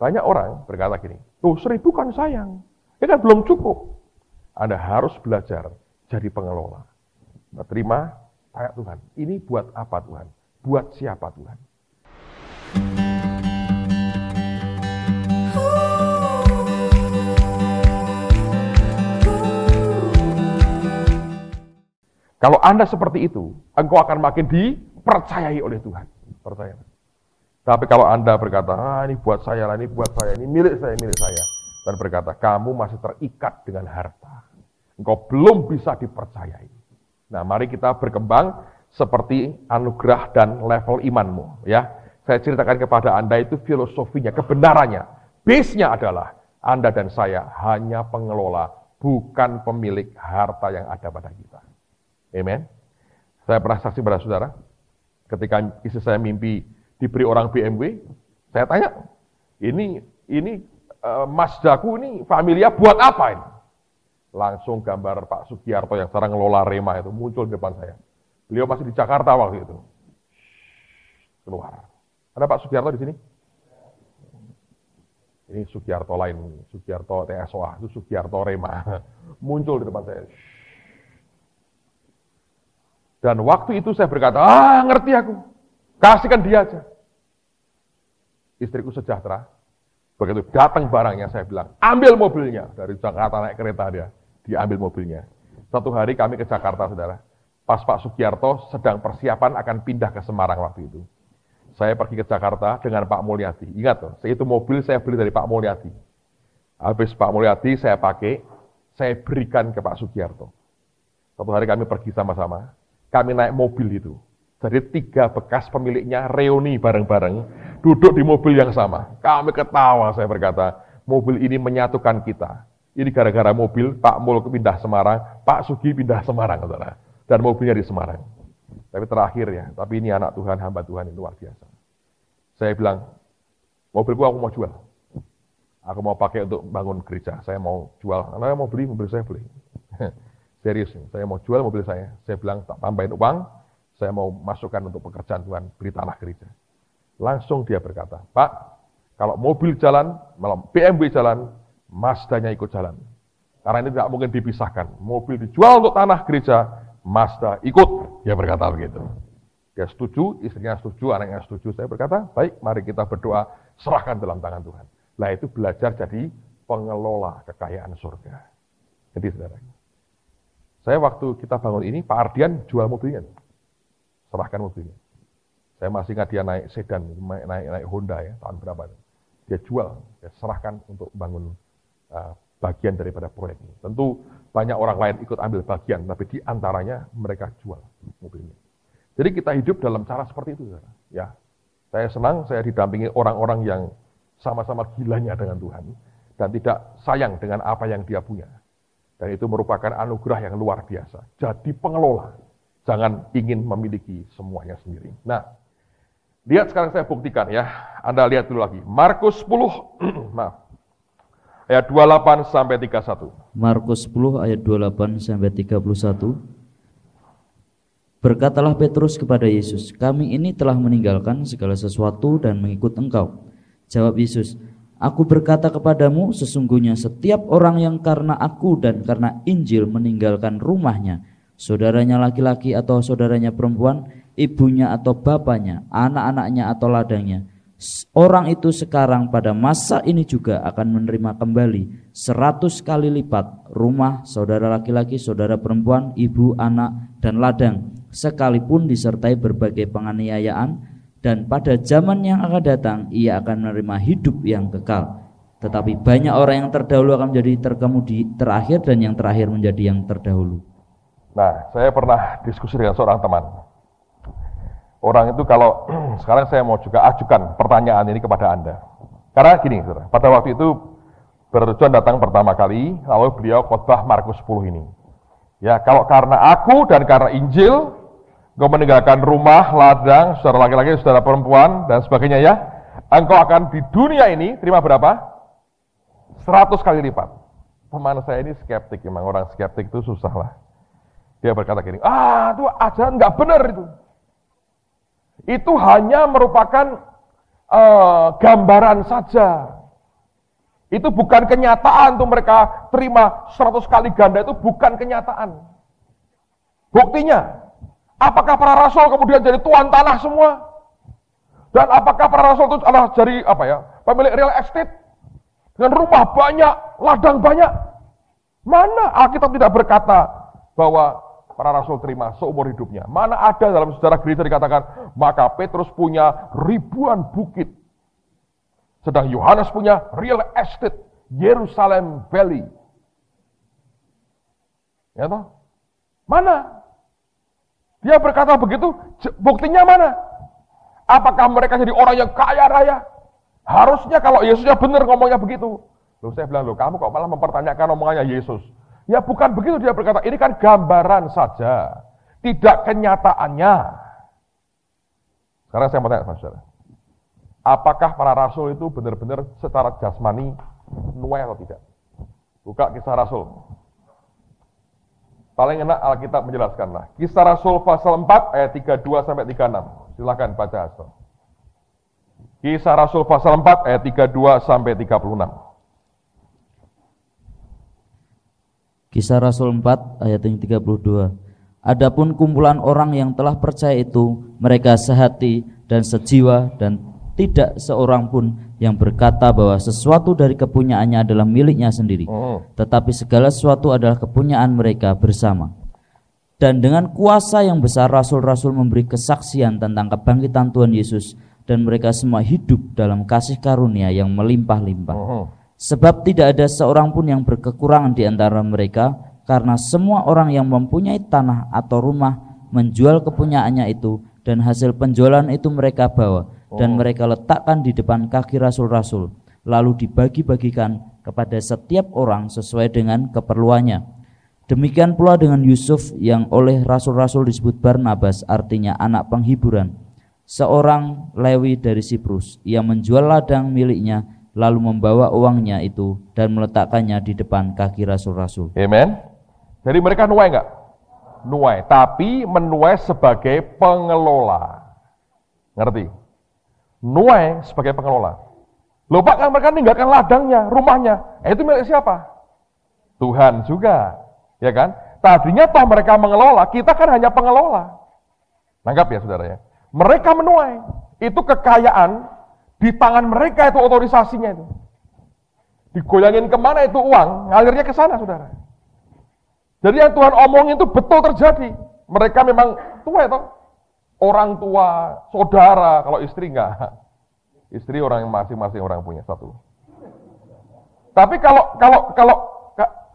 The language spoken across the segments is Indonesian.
Banyak orang berkata gini, tuh 1.000 kan sayang, ya kan belum cukup. Anda harus belajar jadi pengelola. Nah, terima, tanya Tuhan, ini buat apa Tuhan? Buat siapa Tuhan? Kalau Anda seperti itu, engkau akan makin dipercayai oleh Tuhan. Percaya. Tapi kalau Anda berkata, ini buat saya lah, ini buat saya, ini milik saya, dan berkata, kamu masih terikat dengan harta. Engkau belum bisa dipercayai. Nah, mari kita berkembang seperti anugerah dan level imanmu. Ya, saya ceritakan kepada Anda itu filosofinya, kebenarannya. Base-nya adalah Anda dan saya hanya pengelola, bukan pemilik harta yang ada pada kita. Amen. Saya pernah saksi pada saudara, ketika istri saya mimpi diberi orang BMW, saya tanya, ini Mazdaku ini familia buat apa ini? Langsung gambar Pak Sugiarto yang sekarang ngelola Rema itu muncul di depan saya. Beliau masih di Jakarta waktu itu. Keluar. Ada Pak Sugiarto di sini? Ini Sugiarto lain, Sugiarto TSOA, itu Sugiarto Rema. Muncul di depan saya. Dan waktu itu saya berkata, ngerti aku. Kasihkan dia aja. Istriku sejahtera. Begitu datang barangnya, saya bilang, ambil mobilnya. Dari Jakarta naik kereta dia ambil mobilnya. Satu hari kami ke Jakarta, saudara. Pas Pak Sugiarto sedang persiapan akan pindah ke Semarang waktu itu. Saya pergi ke Jakarta dengan Pak Mulyadi. Ingat tuh, itu mobil saya beli dari Pak Mulyadi. Habis Pak Mulyadi saya pakai, saya berikan ke Pak Sugiarto. Satu hari kami pergi sama-sama. Kami naik mobil itu. Jadi 3 bekas pemiliknya reuni bareng-bareng, duduk di mobil yang sama. Kami ketawa, saya berkata, mobil ini menyatukan kita. Ini gara-gara mobil, Pak Mul pindah Semarang, Pak Sugi pindah Semarang, saudara. Dan mobilnya di Semarang. Tapi terakhir ya, tapi ini anak Tuhan, hamba Tuhan, ini luar biasa. Saya bilang, mobilku aku mau jual. Aku mau pakai untuk bangun gereja, saya mau jual. Karena mau beli, mobil saya beli. Serius, saya mau jual mobil saya. Saya bilang, tak tambahin uang, saya mau masukkan untuk pekerjaan Tuhan, beli tanah gereja. Langsung dia berkata, Pak, kalau mobil jalan, malam BMW jalan, Mazdanya ikut jalan. Karena ini tidak mungkin dipisahkan. Mobil dijual untuk tanah gereja, Mazda ikut. Dia berkata begitu. Dia setuju, istrinya setuju, anaknya setuju. Saya berkata, baik, mari kita berdoa, serahkan dalam tangan Tuhan. Nah itu belajar jadi pengelola kekayaan surga. Jadi saudara, saya waktu kita bangun ini, Pak Ardian jual mobilnya. Serahkan mobilnya. Saya masih ingat dia naik sedan, naik Honda ya, tahun berapa. Dia jual, dia serahkan untuk bangun bagian daripada proyek ini. Tentu banyak orang lain ikut ambil bagian, tapi di antaranya mereka jual mobilnya. Jadi kita hidup dalam cara seperti itu. Ya, saya senang saya didampingi orang-orang yang sama-sama gilanya dengan Tuhan dan tidak sayang dengan apa yang dia punya. Dan itu merupakan anugerah yang luar biasa. Jadi pengelola. Jangan ingin memiliki semuanya sendiri. Nah, lihat sekarang saya buktikan ya. Anda lihat dulu lagi. Markus 10, maaf. Ayat 28 sampai 31. Markus 10 ayat 28 sampai 31. Berkatalah Petrus kepada Yesus, kami ini telah meninggalkan segala sesuatu dan mengikut Engkau. Jawab Yesus, aku berkata kepadamu, sesungguhnya setiap orang yang karena aku dan karena Injil meninggalkan rumahnya, saudaranya laki-laki atau saudaranya perempuan, ibunya atau bapaknya, anak-anaknya atau ladangnya, orang itu sekarang pada masa ini juga akan menerima kembali 100 kali lipat rumah, saudara laki-laki, saudara perempuan, ibu, anak, dan ladang, sekalipun disertai berbagai penganiayaan, dan pada zaman yang akan datang ia akan menerima hidup yang kekal. Tetapi banyak orang yang terdahulu akan menjadi terkemudi terakhir, dan yang terakhir menjadi yang terdahulu. Nah, saya pernah diskusi dengan seorang teman. Orang itu kalau, sekarang saya mau juga ajukan pertanyaan ini kepada Anda. Karena gini, saudara, pada waktu itu Brother John datang pertama kali, lalu beliau khotbah Markus 10 ini. Ya, kalau karena aku dan karena Injil, engkau meninggalkan rumah, ladang, saudara laki-laki, saudara perempuan, dan sebagainya ya, engkau akan di dunia ini, terima berapa? 100 kali lipat. Teman saya ini skeptik, memang orang skeptik itu susah lah. Dia berkata gini, itu ajaran nggak benar itu. Itu hanya merupakan gambaran saja. Itu bukan kenyataan tuh mereka terima 100 kali ganda, itu bukan kenyataan. Buktinya, apakah para rasul kemudian jadi tuan tanah semua? Dan apakah para rasul itu adalah jadi pemilik real estate? Dengan rumah banyak, ladang banyak? Mana Alkitab tidak berkata bahwa para rasul terima seumur hidupnya? Mana ada dalam sejarah gereja dikatakan, maka Petrus punya ribuan bukit. Sedang Yohanes punya real estate, Yerusalem Valley. Ya toh? Mana? Dia berkata begitu, buktinya mana? Apakah mereka jadi orang yang kaya raya? Harusnya kalau Yesusnya benar ngomongnya begitu. Loh, saya bilang, kamu kok malah mempertanyakan omongannya Yesus? Ya bukan begitu dia berkata, ini kan gambaran saja, tidak kenyataannya. Sekarang saya mau tanya sama saudara. Apakah para rasul itu benar-benar secara jasmani nuai atau tidak? Buka Kisah Rasul. Paling enak Alkitab menjelaskanlah. Kisah Rasul pasal 4 ayat 32 sampai 36. Silakan baca Hasto. Kisah Rasul pasal 4 ayat 32 sampai 36. Kisah Rasul 4 ayat yang 32. Adapun kumpulan orang yang telah percaya itu, mereka sehati dan sejiwa, dan tidak seorang pun yang berkata bahwa sesuatu dari kepunyaannya adalah miliknya sendiri, tetapi segala sesuatu adalah kepunyaan mereka bersama. Dan dengan kuasa yang besar rasul-rasul memberi kesaksian tentang kebangkitan Tuhan Yesus, dan mereka semua hidup dalam kasih karunia yang melimpah-limpah. Sebab tidak ada seorang pun yang berkekurangan di antara mereka, karena semua orang yang mempunyai tanah atau rumah menjual kepunyaannya itu, dan hasil penjualan itu mereka bawa dan mereka letakkan di depan kaki rasul-rasul, lalu dibagi-bagikan kepada setiap orang sesuai dengan keperluannya. Demikian pula dengan Yusuf yang oleh rasul-rasul disebut Barnabas, artinya anak penghiburan, seorang Lewi dari Siprus. Ia menjual ladang miliknya, lalu membawa uangnya itu dan meletakkannya di depan kaki rasul-rasul. Amen. Jadi mereka nuai enggak? Nuai, tapi menuai sebagai pengelola. Ngerti? Nuai sebagai pengelola. Loh Pak, kan mereka meninggalkan ladangnya, rumahnya. Itu milik siapa? Tuhan juga. Ya kan? Tadinya toh mereka mengelola, kita kan hanya pengelola. Nanggap ya saudara ya. Mereka menuai. Itu kekayaan, di tangan mereka itu otorisasinya itu. Digoyangin kemana itu uang, ngalirnya ke sana saudara. Jadi yang Tuhan omongin itu betul terjadi. Mereka memang tua itu. Orang tua, saudara, kalau istri enggak. Istri orang yang masing-masing orang punya satu. Tapi kalau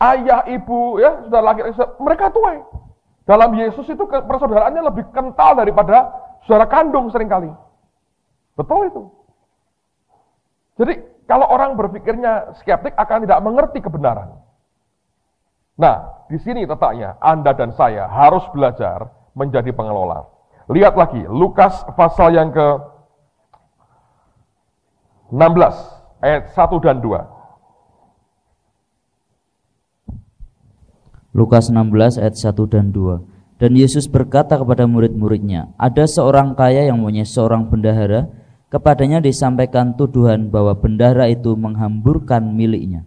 ayah, ibu, ya sudah laki-laki, mereka tuai. Dalam Yesus itu persaudaraannya lebih kental daripada saudara kandung seringkali. Betul itu. Jadi kalau orang berpikirnya skeptik akan tidak mengerti kebenaran. Nah, di sini letaknya Anda dan saya harus belajar menjadi pengelola. Lihat lagi, Lukas pasal yang ke-16, ayat 1 dan 2. Lukas 16 ayat 1 dan 2. Dan Yesus berkata kepada murid-muridnya, ada seorang kaya yang mempunyai seorang bendahara, kepadanya disampaikan tuduhan bahwa bendahara itu menghamburkan miliknya.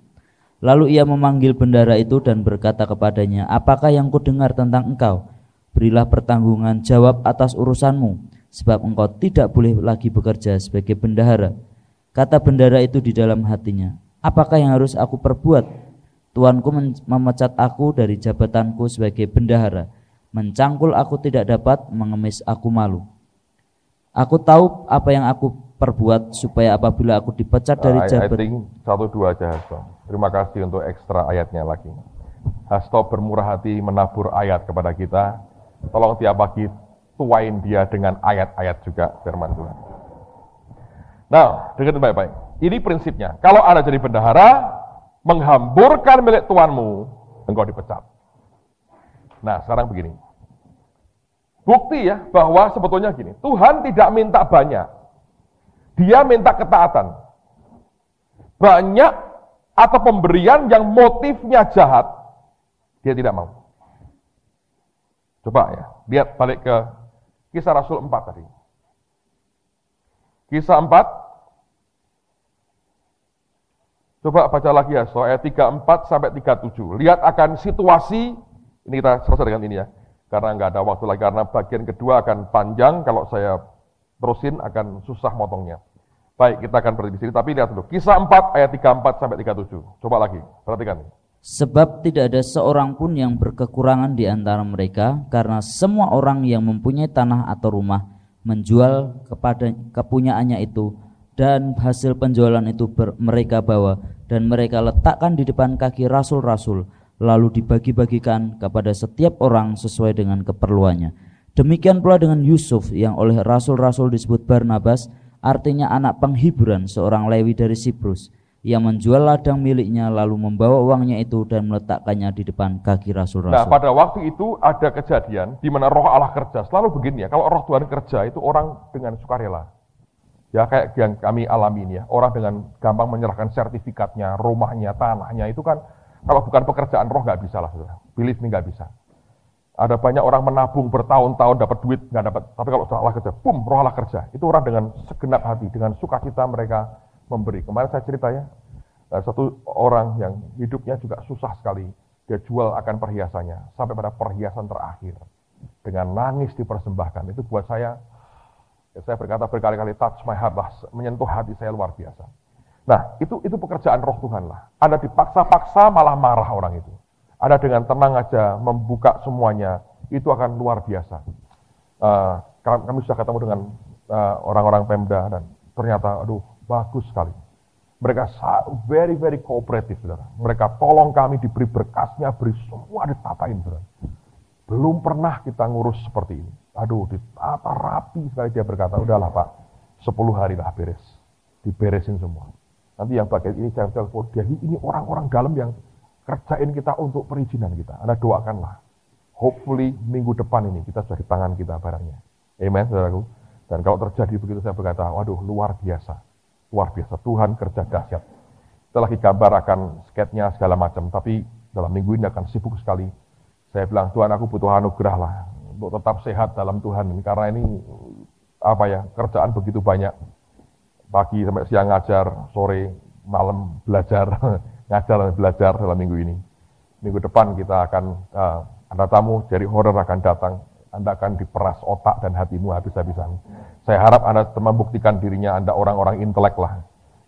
Lalu ia memanggil bendahara itu dan berkata kepadanya, apakah yang kudengar tentang engkau? Berilah pertanggungan jawab atas urusanmu, sebab engkau tidak boleh lagi bekerja sebagai bendahara. Kata bendahara itu di dalam hatinya, apakah yang harus aku perbuat? Tuanku memecat aku dari jabatanku sebagai bendahara. Mencangkul aku tidak dapat, mengemis aku malu. Aku tahu apa yang aku perbuat, supaya apabila aku dipecat dari jabatan. 1-2 aja Hasto. Terima kasih untuk ekstra ayatnya lagi. Hasto bermurah hati menabur ayat kepada kita. Tolong tiap pagi tuain dia dengan ayat-ayat juga firman Tuhan. Nah, dengar baik-baik. Ini prinsipnya. Kalau Anda jadi bendahara, menghamburkan milik tuanmu, engkau dipecat. Nah, sekarang begini. Bukti ya bahwa sebetulnya gini, Tuhan tidak minta banyak. Dia minta ketaatan. Banyak atau pemberian yang motifnya jahat, dia tidak mau. Coba ya, lihat balik ke Kisah Rasul 4 tadi. Kisah 4 Coba baca lagi ya, so ayat 34 sampai 37. Lihat akan situasi, ini kita selesai dengan ini ya. Karena nggak ada waktu lagi, karena bagian kedua akan panjang, kalau saya terusin akan susah motongnya. Baik, kita akan berhenti di sini, tapi lihat dulu. Kisah 4 ayat 34 sampai 37. Coba lagi, perhatikan. Sebab tidak ada seorang pun yang berkekurangan di antara mereka, karena semua orang yang mempunyai tanah atau rumah menjual kepada kepunyaannya itu, dan hasil penjualan itu mereka bawa dan mereka letakkan di depan kaki rasul-rasul, lalu dibagi-bagikan kepada setiap orang sesuai dengan keperluannya. Demikian pula dengan Yusuf yang oleh rasul-rasul disebut Barnabas, artinya anak penghiburan, seorang Lewi dari Siprus. Ia menjual ladang miliknya lalu membawa uangnya itu dan meletakkannya di depan kaki rasul-rasul. Nah, pada waktu itu ada kejadian di mana roh Allah kerja. Selalu begini ya, kalau roh Tuhan kerja itu orang dengan sukarela. Ya kayak yang kami alami ini ya, orang dengan gampang menyerahkan sertifikatnya, rumahnya, tanahnya, itu kan kalau bukan pekerjaan roh nggak bisa lah, saudara. Believe me, nggak bisa. Ada banyak orang menabung bertahun-tahun dapat duit, nggak dapat. Tapi kalau Allah kerja, boom, roh Allah kerja. Itu orang dengan segenap hati, dengan sukacita mereka memberi. Kemarin saya cerita ya, satu orang yang hidupnya juga susah sekali, dia jual akan perhiasannya, sampai pada perhiasan terakhir. Dengan nangis dipersembahkan, itu buat saya berkata berkali-kali, touch my heart lah, menyentuh hati saya luar biasa. Nah, itu pekerjaan roh Tuhan lah. Ada dipaksa-paksa malah marah orang itu. Ada dengan tenang aja membuka semuanya, itu akan luar biasa. Kami sudah ketemu dengan orang-orang Pemda dan ternyata, aduh, bagus sekali. Mereka very, very cooperative, saudara. Mereka tolong kami, diberi berkasnya, beri semua ditatain, saudara. Belum pernah kita ngurus seperti ini. Aduh, ditata rapi sekali. Dia berkata, udahlah Pak, 10 hari lah beres. Diberesin semua. Nanti yang bagian ini saya telepon dia, ini orang-orang dalam yang kerjain kita untuk perizinan kita. Anda doakanlah. Hopefully minggu depan ini kita sudah di tangan kita barangnya. Amen, saudaraku. Dan kalau terjadi begitu saya berkata, waduh, luar biasa. Luar biasa, Tuhan kerja dahsyat. Kita lagi gambar akan sketnya segala macam, tapi dalam minggu ini akan sibuk sekali. Saya bilang, Tuhan aku butuh anugerah lah, untuk tetap sehat dalam Tuhan ini. Karena ini, kerjaan begitu banyak. Pagi sampai siang ngajar, sore, malam belajar, ngajar dan belajar dalam minggu ini. Minggu depan kita akan, ada tamu dari horor akan datang. Anda akan diperas otak dan hatimu habis-habisan. Saya harap Anda membuktikan dirinya Anda orang-orang intelek lah.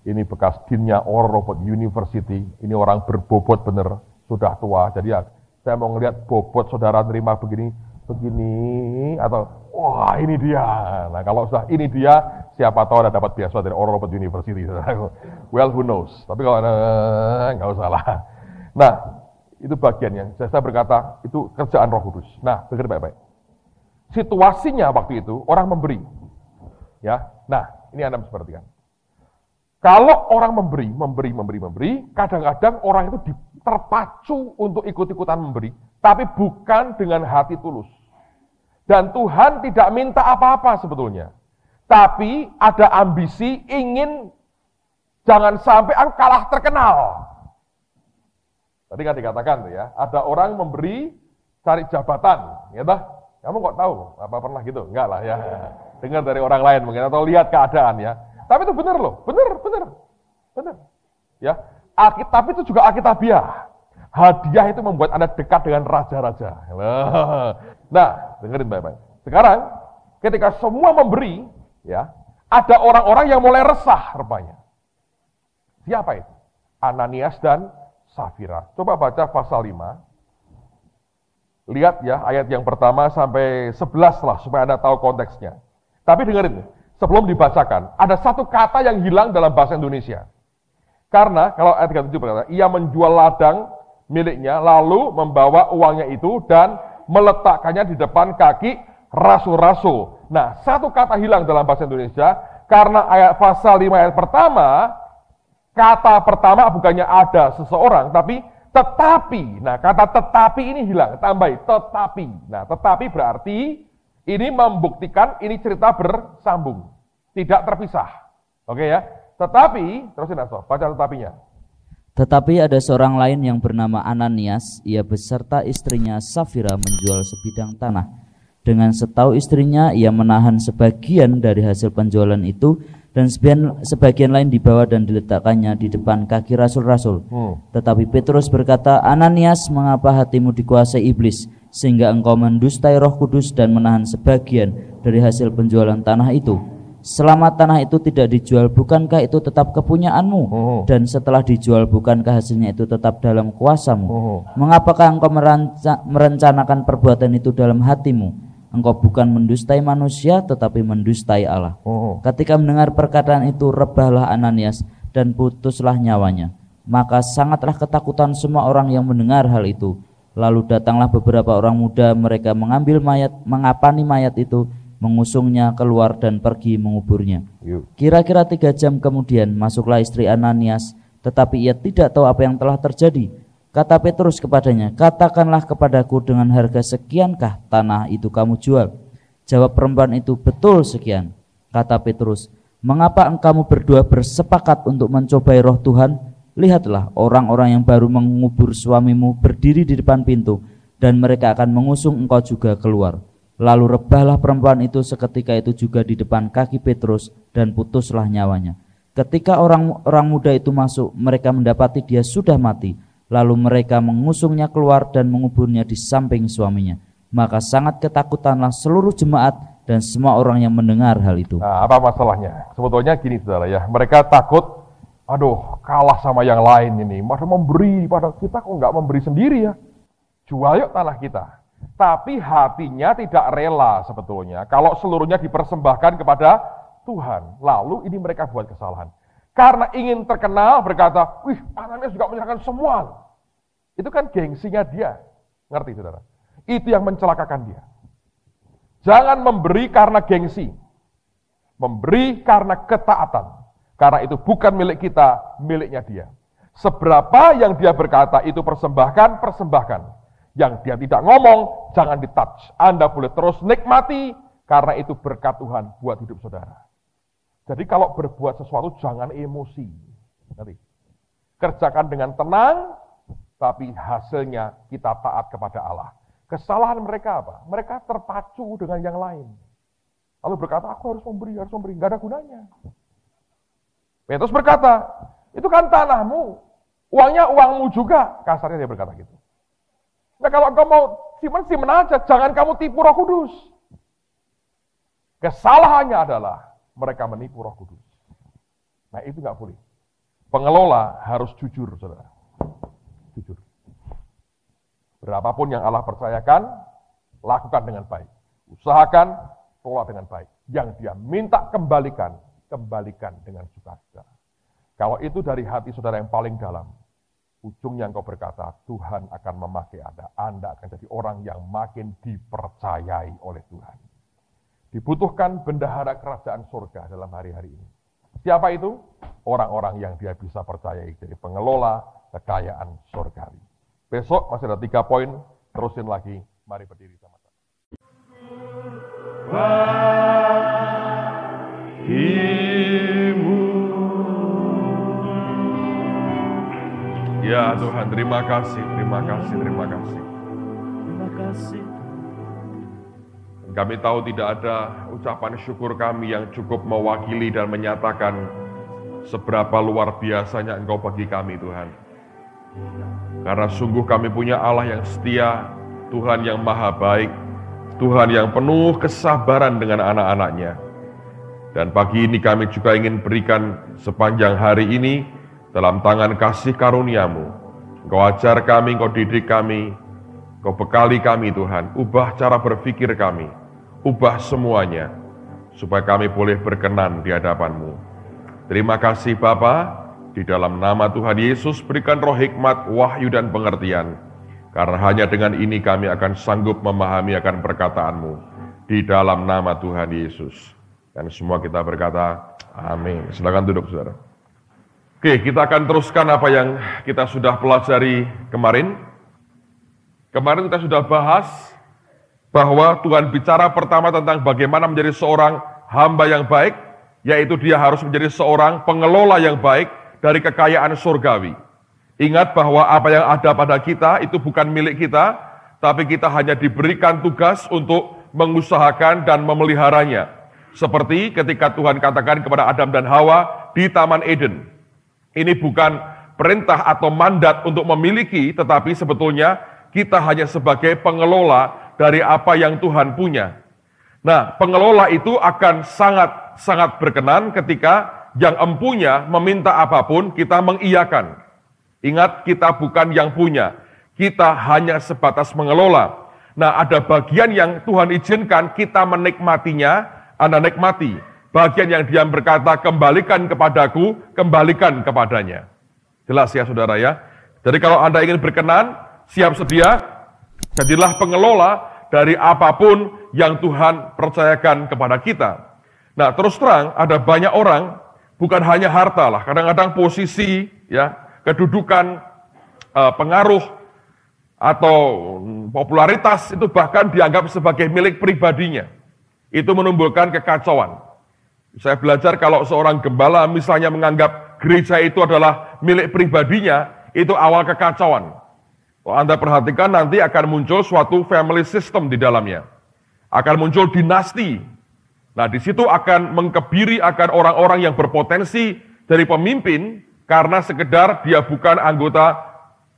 Ini bekas dinnya Oxford University. Ini orang berbobot bener, sudah tua. Jadi ya, saya mau ngelihat bobot saudara terima begini, atau wah ini dia. Nah kalau sudah ini dia, siapa tahu Anda dapat beasiswa dari Oxford University. Well, who knows? Tapi kalau nggak usah lah. Nah, itu bagiannya. Saya berkata, itu kerjaan Roh Kudus. Nah, dengar baik-baik. Situasinya waktu itu orang memberi, ya. Nah, ini Anda mesti perhatikan. Kalau orang memberi, kadang-kadang orang itu terpacu untuk ikut-ikutan memberi, tapi bukan dengan hati tulus. Dan Tuhan tidak minta apa-apa sebetulnya, tapi ada ambisi ingin jangan sampai kalah terkenal. Tadi kan dikatakan ya, ada orang memberi cari jabatan, ya toh? Kamu kok tahu? Apa pernah gitu? Enggak lah ya. Dengar dari orang lain mungkin atau lihat keadaan ya. Tapi itu benar loh, benar. Ya, tapi itu juga alkitabiah. Hadiah itu membuat Anda dekat dengan raja-raja. Nah, dengerin baik-baik. Sekarang, ketika semua memberi, ya, ada orang-orang yang mulai resah rupanya. Siapa itu? Ananias dan Safira. Coba baca pasal 5. Lihat ya, ayat yang pertama sampai 11 lah, supaya Anda tahu konteksnya. Tapi dengerin, sebelum dibacakan, ada satu kata yang hilang dalam bahasa Indonesia. Karena, kalau ayat 37 berkata, ia menjual ladang miliknya, lalu membawa uangnya itu, dan meletakkannya di depan kaki rasul-rasul. Nah, satu kata hilang dalam bahasa Indonesia, karena ayat pasal 5 ayat pertama, kata pertama bukannya ada seseorang, tapi tetapi. Nah, kata tetapi ini hilang, tambahi tetapi. Nah, tetapi berarti ini membuktikan ini cerita bersambung, tidak terpisah. Oke ya? Tetapi, terusin Aso, baca tetapinya. Tetapi ada seorang lain yang bernama Ananias, ia beserta istrinya Safira menjual sebidang tanah. Dengan setahu istrinya, ia menahan sebagian dari hasil penjualan itu dan sebagian lain dibawa dan diletakkannya di depan kaki rasul-rasul. Tetapi Petrus berkata, Ananias, mengapa hatimu dikuasai iblis, sehingga engkau mendustai Roh Kudus dan menahan sebagian dari hasil penjualan tanah itu? Selama tanah itu tidak dijual, bukankah itu tetap kepunyaanmu? Dan setelah dijual, bukankah hasilnya itu tetap dalam kuasamu? Mengapakah engkau merencanakan perbuatan itu dalam hatimu? Engkau bukan mendustai manusia, tetapi mendustai Allah. Ketika mendengar perkataan itu, rebahlah Ananias dan putuslah nyawanya. Maka sangatlah ketakutan semua orang yang mendengar hal itu. Lalu datanglah beberapa orang muda, mereka mengambil mayat, mengapani mayat itu, mengusungnya keluar dan pergi menguburnya. Kira-kira 3 jam kemudian masuklah istri Ananias, tetapi ia tidak tahu apa yang telah terjadi. Kata Petrus kepadanya, katakanlah kepadaku, dengan harga sekiankah tanah itu kamu jual? Jawab perempuan itu, betul sekian. Kata Petrus, mengapa engkau berdua bersepakat untuk mencobai roh Tuhan? Lihatlah, orang-orang yang baru mengubur suamimu berdiri di depan pintu, dan mereka akan mengusung engkau juga keluar. Lalu rebahlah perempuan itu seketika itu juga di depan kaki Petrus, dan putuslah nyawanya. Ketika orang muda itu masuk, mereka mendapati dia sudah mati. Lalu mereka mengusungnya keluar dan menguburnya di samping suaminya. Maka sangat ketakutanlah seluruh jemaat dan semua orang yang mendengar hal itu. Nah, apa masalahnya? Sebetulnya gini saudara ya, mereka takut, aduh kalah sama yang lain ini. Masa memberi pada kita kok nggak memberi sendiri ya? Jual yuk tanah kita. Tapi hatinya tidak rela sebetulnya kalau seluruhnya dipersembahkan kepada Tuhan. Lalu ini mereka buat kesalahan. Karena ingin terkenal berkata, wih Ananias juga menyerahkan semua. Itu kan gengsinya dia. Ngerti saudara? Itu yang mencelakakan dia. Jangan memberi karena gengsi. Memberi karena ketaatan. Karena itu bukan milik kita, miliknya dia. Seberapa yang dia berkata itu persembahkan, persembahkan. Yang dia tidak ngomong, jangan di-touch. Anda boleh terus nikmati, karena itu berkat Tuhan buat hidup saudara. Jadi kalau berbuat sesuatu jangan emosi. Nanti. Kerjakan dengan tenang, tapi hasilnya kita taat kepada Allah. Kesalahan mereka apa? Mereka terpacu dengan yang lain. Lalu berkata, aku harus memberi. Nggak ada gunanya. Petrus berkata, itu kan tanahmu. Uangnya uangmu juga. Kasarnya dia berkata gitu. Nah kalau kamu mau simpen aja. Jangan kamu tipu Roh Kudus. Kesalahannya adalah mereka menipu Roh Kudus. Nah itu nggak boleh. Pengelola harus jujur, saudara. Jujur. Berapapun yang Allah percayakan, lakukan dengan baik. Usahakan, kelola dengan baik. Yang dia minta kembalikan dengan sukacita. Kalau itu dari hati saudara yang paling dalam, ujungnya engkau berkata, Tuhan akan memakai Anda. Anda akan jadi orang yang makin dipercayai oleh Tuhan. Dibutuhkan bendahara kerajaan surga dalam hari-hari ini. Siapa itu? Orang-orang yang dia bisa percayai. Jadi pengelola kekayaan surgawi. Besok masih ada 3 poin. Terusin lagi. Mari berdiri sama-sama. Ya Tuhan, terima kasih. Terima kasih. Kami tahu tidak ada ucapan syukur kami yang cukup mewakili dan menyatakan seberapa luar biasanya Engkau bagi kami, Tuhan. Karena sungguh kami punya Allah yang setia, Tuhan yang maha baik, Tuhan yang penuh kesabaran dengan anak-anaknya. Dan pagi ini kami juga ingin berikan sepanjang hari ini dalam tangan kasih karunia-Mu. Engkau ajar kami, Engkau didik kami, Engkau bekali kami, Tuhan. Ubah cara berpikir kami, ubah semuanya, supaya kami boleh berkenan di hadapan-Mu. Terima kasih Bapa. Di dalam nama Tuhan Yesus berikan roh hikmat, wahyu dan pengertian. Karena hanya dengan ini kami akan sanggup memahami akan perkataan-Mu. Di dalam nama Tuhan Yesus. Dan semua kita berkata, amin. Silakan duduk saudara. Oke, kita akan teruskan apa yang kita sudah pelajari kemarin. Kemarin kita sudah bahas bahwa Tuhan bicara pertama tentang bagaimana menjadi seorang hamba yang baik, yaitu dia harus menjadi seorang pengelola yang baik dari kekayaan surgawi. Ingat bahwa apa yang ada pada kita itu bukan milik kita, tapi kita hanya diberikan tugas untuk mengusahakan dan memeliharanya. Seperti ketika Tuhan katakan kepada Adam dan Hawa di Taman Eden. Ini bukan perintah atau mandat untuk memiliki, tetapi sebetulnya kita hanya sebagai pengelola dari apa yang Tuhan punya. Nah, pengelola itu akan sangat berkenan ketika yang empunya meminta apapun, kita mengiyakan. Ingat, kita bukan yang punya. Kita hanya sebatas mengelola. Nah, ada bagian yang Tuhan izinkan kita menikmatinya, Anda nikmati. Bagian yang Dia berkata, kembalikan kepadaku, kembalikan kepadanya. Jelas ya, saudara ya? Jadi kalau Anda ingin berkenan, siap sedia, jadilah pengelola dari apapun yang Tuhan percayakan kepada kita. Nah, terus terang, ada banyak orang, bukan hanya harta lah, kadang-kadang posisi, ya, kedudukan, pengaruh, atau popularitas itu bahkan dianggap sebagai milik pribadinya. Itu menimbulkan kekacauan. Saya belajar kalau seorang gembala misalnya menganggap gereja itu adalah milik pribadinya, itu awal kekacauan. Kalau Anda perhatikan nanti akan muncul suatu family system di dalamnya. Akan muncul dinasti. Nah, di situ akan mengkebiri akan orang-orang yang berpotensi dari pemimpin karena sekedar dia bukan anggota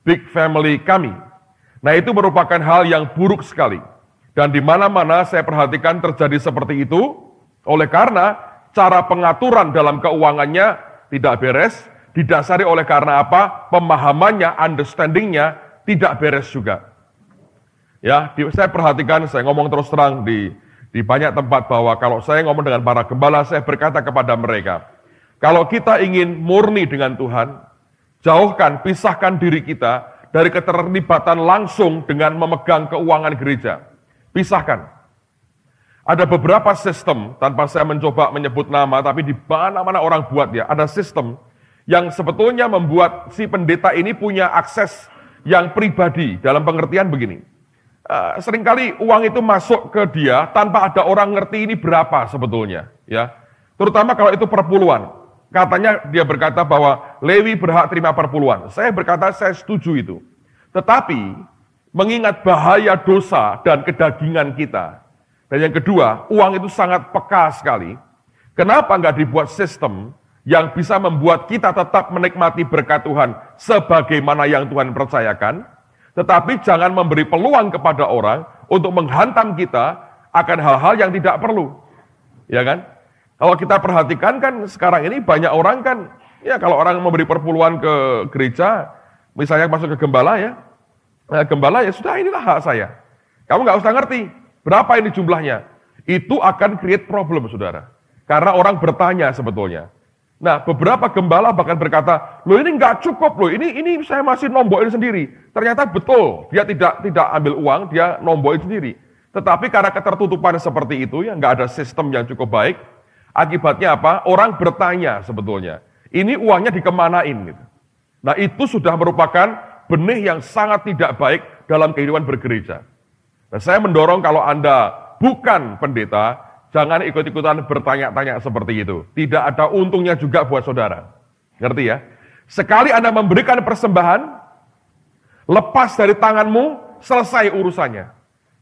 big family kami. Nah, itu merupakan hal yang buruk sekali. Dan di mana-mana saya perhatikan terjadi seperti itu, oleh karena cara pengaturan dalam keuangannya tidak beres, didasari oleh karena apa? Pemahamannya, understanding-nya tidak beres juga. Ya, saya perhatikan, saya ngomong terus terang di banyak tempat bahwa kalau saya ngomong dengan para gembala, saya berkata kepada mereka, kalau kita ingin murni dengan Tuhan, pisahkan diri kita dari keterlibatan langsung dengan memegang keuangan gereja. Pisahkan. Ada beberapa sistem, tanpa saya mencoba menyebut nama, tapi di mana-mana orang buat ya, ada sistem yang sebetulnya membuat si pendeta ini punya akses yang pribadi dalam pengertian begini. Seringkali uang itu masuk ke dia tanpa ada orang ngerti ini berapa sebetulnya, ya. Terutama kalau itu perpuluhan. Katanya dia berkata bahwa Lewi berhak terima perpuluhan. Saya berkata saya setuju itu. Tetapi mengingat bahaya dosa dan kedagingan kita. Dan yang kedua, uang itu sangat peka sekali. Kenapa enggak dibuat sistem yang bisa membuat kita tetap menikmati berkat Tuhan sebagaimana yang Tuhan percayakan, tetapi jangan memberi peluang kepada orang untuk menghantam kita akan hal-hal yang tidak perlu. Ya kan? Kalau kita perhatikan kan sekarang ini banyak orang kan, ya kalau orang memberi perpuluhan ke gereja, misalnya masuk ke gembala ya, gembala ya sudah inilah hak saya. Kamu nggak usah ngerti berapa ini jumlahnya. Itu akan create problem, saudara. Karena orang bertanya sebetulnya. Nah, beberapa gembala bahkan berkata, loh ini nggak cukup loh, ini saya masih nombokin sendiri. Ternyata betul, dia tidak ambil uang, dia nombokin sendiri. Tetapi karena ketertutupan seperti itu, ya nggak ada sistem yang cukup baik. Akibatnya apa? Orang bertanya sebetulnya, ini uangnya dikemanain gitu. Nah, itu sudah merupakan benih yang sangat tidak baik dalam kehidupan bergereja. Nah, saya mendorong kalau Anda bukan pendeta, jangan ikut-ikutan bertanya-tanya seperti itu. Tidak ada untungnya juga buat saudara. Ngerti ya? Sekali Anda memberikan persembahan, lepas dari tanganmu, selesai urusannya.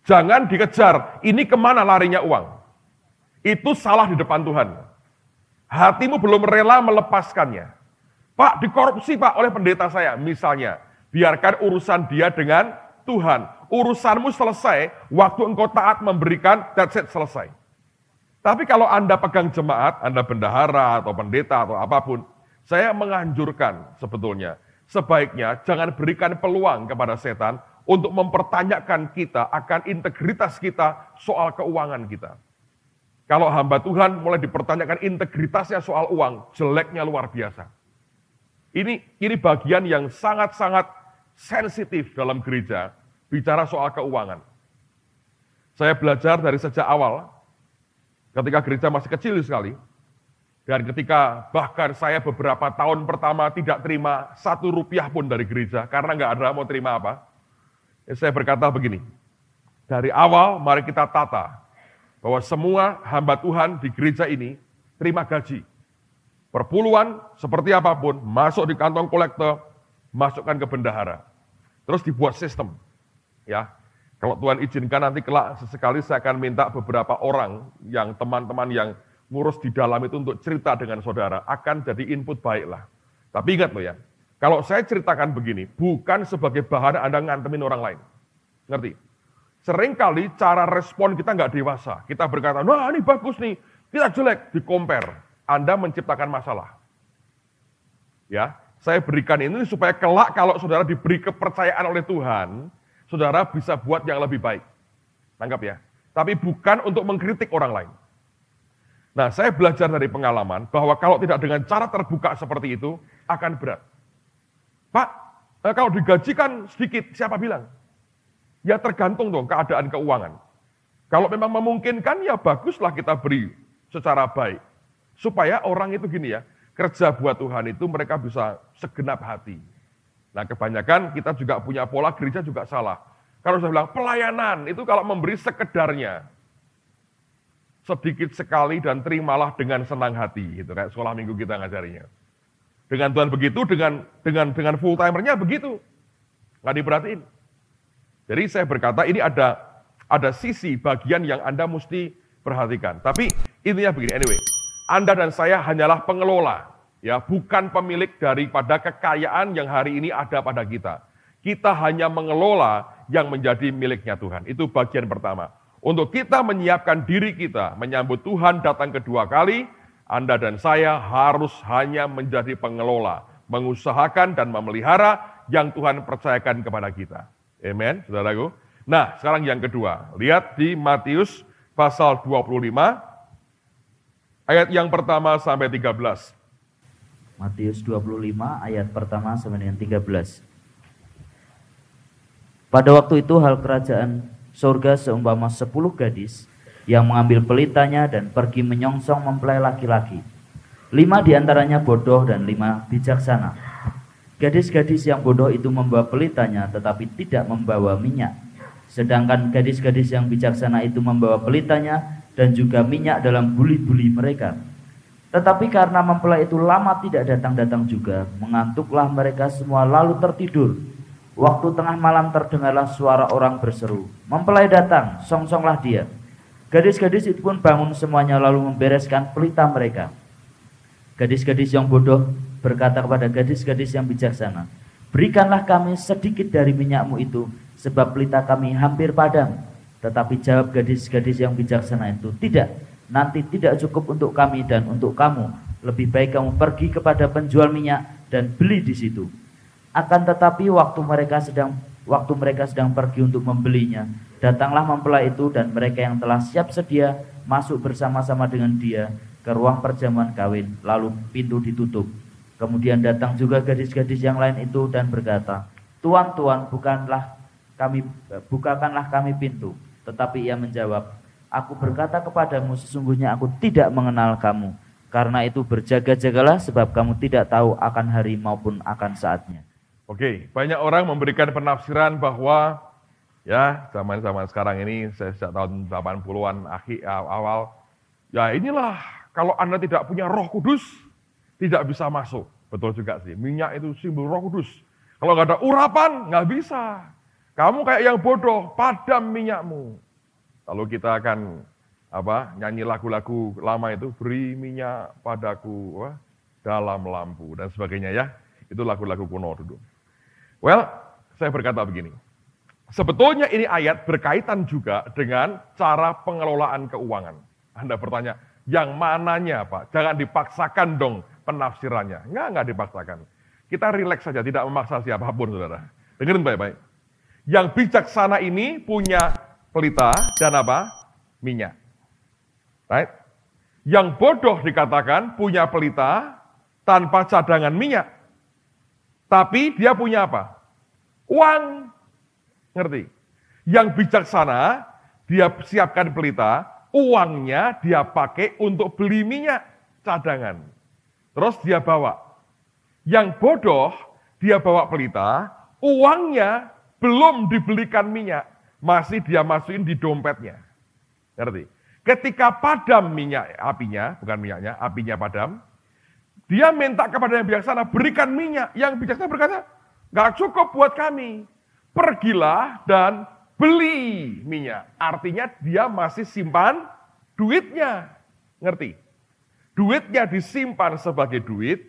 Jangan dikejar, ini kemana larinya uang. Itu salah di depan Tuhan. Hatimu belum rela melepaskannya. Pak, dikorupsi Pak oleh pendeta saya. Misalnya, biarkan urusan dia dengan Tuhan. Urusanmu selesai, waktu engkau taat memberikan, that's it, selesai. Tapi kalau Anda pegang jemaat, Anda bendahara atau pendeta atau apapun, saya menganjurkan sebetulnya, sebaiknya jangan berikan peluang kepada setan untuk mempertanyakan kita akan integritas kita soal keuangan kita. Kalau hamba Tuhan mulai dipertanyakan integritasnya soal uang, jeleknya luar biasa. Ini bagian yang sangat-sangat sensitif dalam gereja, bicara soal keuangan. Saya belajar dari sejak awal, ketika gereja masih kecil sekali, dan ketika bahkan saya beberapa tahun pertama tidak terima 1 rupiah pun dari gereja, karena nggak ada mau terima apa. Saya berkata begini, dari awal mari kita tata, bahwa semua hamba Tuhan di gereja ini terima gaji. Perpuluhan seperti apapun, masuk di kantong kolektor, masukkan ke bendahara. Terus dibuat sistem. Ya. Kalau Tuhan izinkan nanti kelak sesekali saya akan minta beberapa orang yang teman-teman yang ngurus di dalam itu untuk cerita dengan saudara, akan jadi input baik lah. Tapi ingat loh ya, kalau saya ceritakan begini, bukan sebagai bahan Anda ngantemin orang lain. Ngerti? Seringkali cara respon kita nggak dewasa. Kita berkata, nah ini bagus nih, kita jelek, di-compare. Anda menciptakan masalah. Ya, saya berikan ini supaya kelak kalau saudara diberi kepercayaan oleh Tuhan, saudara bisa buat yang lebih baik. Tangkap ya. Tapi bukan untuk mengkritik orang lain. Nah, saya belajar dari pengalaman bahwa kalau tidak dengan cara terbuka seperti itu, akan berat. Pak, kalau digajikan sedikit, siapa bilang? Ya tergantung dong keadaan keuangan. Kalau memang memungkinkan, ya baguslah kita beri secara baik. Supaya orang itu gini ya, kerja buat Tuhan itu mereka bisa segenap hati. Nah kebanyakan kita juga punya pola gereja juga salah. Kalau saya bilang pelayanan itu kalau memberi sekedarnya. Sedikit sekali dan terimalah dengan senang hati. Gitu, kayak sekolah minggu kita ngajarinya. Dengan Tuhan begitu, dengan full timernya begitu. Nggak diperhatiin. Jadi saya berkata ini ada sisi bagian yang Anda mesti perhatikan. Tapi intinya begini, anyway. Anda dan saya hanyalah pengelola. Ya, bukan pemilik daripada kekayaan yang hari ini ada pada kita. Kita hanya mengelola yang menjadi miliknya Tuhan. Itu bagian pertama. Untuk kita menyiapkan diri kita, menyambut Tuhan datang kedua kali, Anda dan saya harus hanya menjadi pengelola, mengusahakan dan memelihara yang Tuhan percayakan kepada kita. Amen, saudaraku. Nah, sekarang yang kedua. Lihat di Matius pasal 25, ayat yang pertama sampai 13. Matius 25 ayat pertama sampai dengan 13. Pada waktu itu hal kerajaan surga seumpama 10 gadis yang mengambil pelitanya dan pergi menyongsong mempelai laki-laki. 5 diantaranya bodoh dan 5 bijaksana. Gadis-gadis yang bodoh itu membawa pelitanya tetapi tidak membawa minyak. Sedangkan gadis-gadis yang bijaksana itu membawa pelitanya dan juga minyak dalam buli-buli mereka. Tetapi karena mempelai itu lama tidak datang-datang juga, mengantuklah mereka semua lalu tertidur. Waktu tengah malam terdengarlah suara orang berseru, "Mempelai datang, songsonglah dia." Gadis-gadis itu pun bangun semuanya lalu membereskan pelita mereka. Gadis-gadis yang bodoh berkata kepada gadis-gadis yang bijaksana, "Berikanlah kami sedikit dari minyakmu itu, sebab pelita kami hampir padam." Tetapi jawab gadis-gadis yang bijaksana itu, "Tidak. Nanti tidak cukup untuk kami dan untuk kamu. Lebih baik kamu pergi kepada penjual minyak dan beli di situ." Akan tetapi waktu mereka sedang pergi untuk membelinya, datanglah mempelai itu dan mereka yang telah siap sedia masuk bersama-sama dengan dia ke ruang perjamuan kawin, lalu pintu ditutup. Kemudian datang juga gadis-gadis yang lain itu dan berkata, "Tuan, Tuan, bukakanlah kami pintu." Tetapi ia menjawab, "Aku berkata kepadamu, sesungguhnya aku tidak mengenal kamu. Karena itu berjaga-jagalah, sebab kamu tidak tahu akan hari maupun akan saatnya." Oke, banyak orang memberikan penafsiran bahwa ya zaman-zaman sekarang ini, saya sejak tahun 80-an awal, ya inilah kalau Anda tidak punya Roh Kudus, tidak bisa masuk. Betul juga sih, minyak itu simbol Roh Kudus. Kalau nggak ada urapan, nggak bisa. Kamu kayak yang bodoh, padam minyakmu. Lalu kita akan nyanyi lagu-lagu lama itu, "Beri minyak padaku dalam lampu," dan sebagainya ya. Itu lagu-lagu kuno dulu. Well, saya berkata begini. Sebetulnya ini ayat berkaitan juga dengan cara pengelolaan keuangan. Anda bertanya, yang mananya Pak? Jangan dipaksakan dong penafsirannya. Enggak dipaksakan. Kita rileks saja, tidak memaksa siapapun, saudara. Dengerin baik-baik. Yang bijaksana ini punya pelita dan minyak. Right? Yang bodoh dikatakan punya pelita tanpa cadangan minyak. Tapi dia punya apa? Uang. Ngerti? Yang bijaksana, dia siapkan pelita, uangnya dia pakai untuk beli minyak cadangan. Terus dia bawa. Yang bodoh, dia bawa pelita, uangnya belum dibelikan minyak, masih dia masukin di dompetnya. Ngerti? Ketika padam minyak apinya, bukan minyaknya, apinya padam, dia minta kepada yang bijaksana, berikan minyak. Yang bijaksana berkata, nggak cukup buat kami. Pergilah dan beli minyak. Artinya dia masih simpan duitnya. Ngerti? Duitnya disimpan sebagai duit,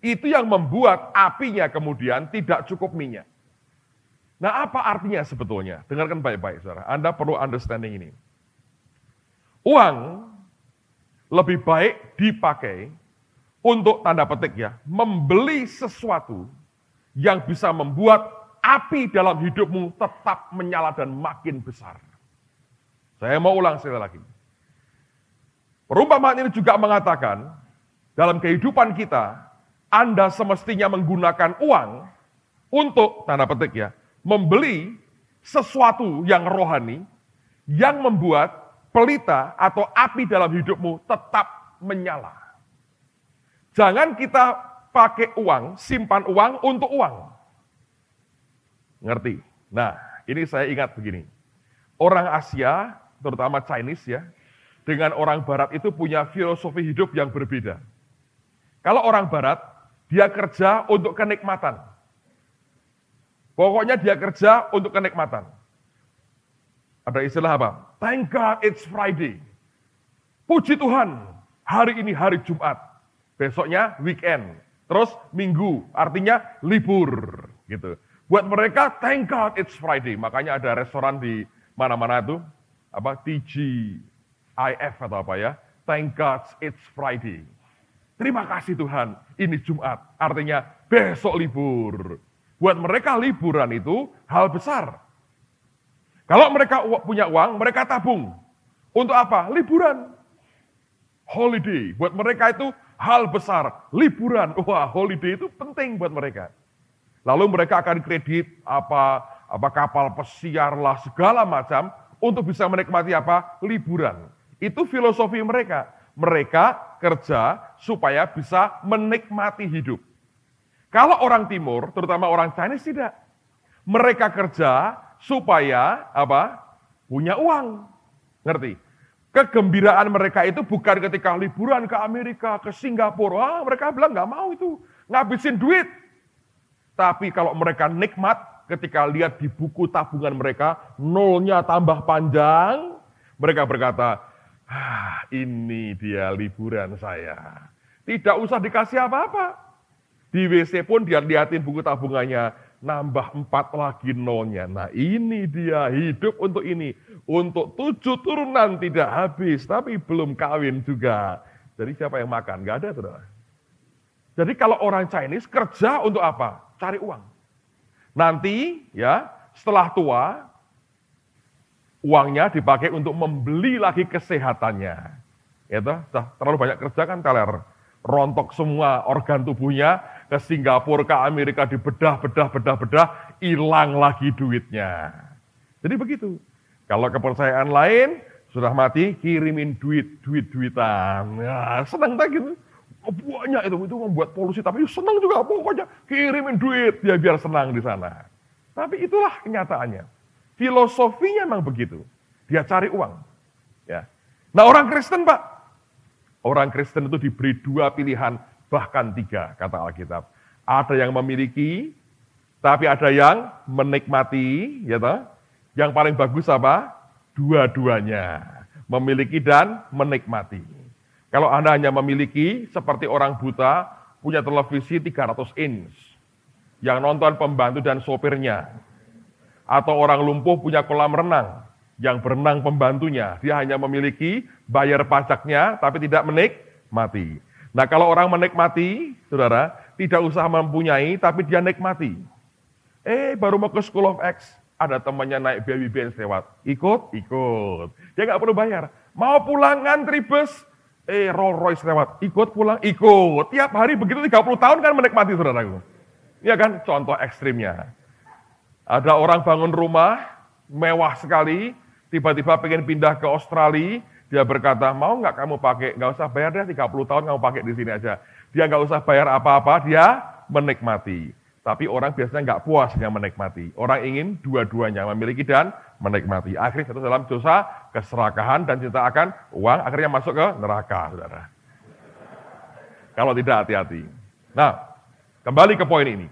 itu yang membuat apinya kemudian tidak cukup minyak. Nah, apa artinya sebetulnya? Dengarkan baik-baik, saudara. Anda perlu understanding ini. Uang lebih baik dipakai untuk, tanda petik ya, membeli sesuatu yang bisa membuat api dalam hidupmu tetap menyala dan makin besar. Saya mau ulang sekali lagi. Perumpamaan ini juga mengatakan, dalam kehidupan kita, Anda semestinya menggunakan uang untuk, tanda petik ya, membeli sesuatu yang rohani, yang membuat pelita atau api dalam hidupmu tetap menyala. Jangan kita pakai uang, simpan uang untuk uang. Ngerti? Nah, ini saya ingat begini. Orang Asia, terutama Chinese ya, dengan orang Barat itu punya filosofi hidup yang berbeda. Kalau orang Barat, dia kerja untuk kenikmatan. Pokoknya dia kerja untuk kenikmatan. Ada istilah apa? Thank God it's Friday. Puji Tuhan, hari ini hari Jumat. Besoknya weekend. Terus Minggu, artinya libur. Gitu. Buat mereka, thank God it's Friday. Makanya ada restoran di mana-mana itu, TGIF atau apa ya. Thank God it's Friday. Terima kasih Tuhan, ini Jumat. Artinya besok libur. Buat mereka liburan itu hal besar. Kalau mereka punya uang, mereka tabung. Untuk apa? Liburan. Holiday. Buat mereka itu hal besar. Liburan. Wah, holiday itu penting buat mereka. Lalu mereka akan kredit apa kapal pesiar lah, segala macam untuk bisa menikmati apa? Liburan. Itu filosofi mereka. Mereka kerja supaya bisa menikmati hidup. Kalau orang Timur, terutama orang Chinese tidak. Mereka kerja supaya apa? Punya uang. Ngerti? Kegembiraan mereka itu bukan ketika liburan ke Amerika, ke Singapura. Mereka bilang nggak mau itu, ngabisin duit. Tapi kalau mereka nikmat, ketika lihat di buku tabungan mereka, nolnya tambah panjang, mereka berkata, ini dia liburan saya. Tidak usah dikasih apa-apa. Di WC pun dia lihatin buku tabungannya, nambah 4 lagi nolnya. Nah ini dia hidup untuk ini. Untuk 7 turunan tidak habis, tapi belum kawin juga. Jadi siapa yang makan? Gak ada, saudara. Jadi kalau orang Chinese kerja untuk apa? Cari uang. Nanti ya setelah tua, uangnya dipakai untuk membeli lagi kesehatannya. Ya toh, terlalu banyak kerja kan teler. Rontok semua organ tubuhnya, ke Singapura, ke Amerika dibedah, hilang lagi duitnya. Jadi begitu. Kalau kepercayaan lain, sudah mati, kirimin duitan. Ya, senang tak gitu. Banyak itu membuat polusi, tapi senang juga, pokoknya kirimin duit, dia biar senang di sana. Tapi itulah kenyataannya. Filosofinya memang begitu. Dia cari uang. Ya. Nah orang Kristen Pak, orang Kristen itu diberi 2 pilihan, bahkan 3 kata Alkitab. Ada yang memiliki, tapi ada yang menikmati. Ya toh? Yang paling bagus apa? Dua-duanya. Memiliki dan menikmati. Kalau Anda hanya memiliki, seperti orang buta, punya televisi 300 inch, yang nonton pembantu dan sopirnya. Atau orang lumpuh punya kolam renang, yang berenang pembantunya. Dia hanya memiliki, bayar pajaknya, tapi tidak menikmati. Nah kalau orang menikmati, saudara, tidak usah mempunyai, tapi dia nikmati. Baru mau ke School of X, ada temannya naik baby Benz lewat. Ikut. Dia nggak perlu bayar. Mau pulang ngantri bus, Rolls Royce lewat, ikut pulang, ikut. Tiap hari begitu 30 tahun kan menikmati, saudaraku. Iya kan, contoh ekstrimnya. Ada orang bangun rumah, mewah sekali, tiba-tiba pengen pindah ke Australia, dia berkata, mau nggak kamu pakai, nggak usah bayar deh, 30 tahun kamu pakai di sini aja. Dia nggak usah bayar apa-apa, dia menikmati. Tapi orang biasanya nggak puas yang menikmati. Orang ingin dua-duanya, memiliki dan menikmati. Akhirnya jatuh dalam dosa, keserakahan, dan cinta akan uang, akhirnya masuk ke neraka, saudara. Kalau tidak hati-hati. Nah, kembali ke poin ini.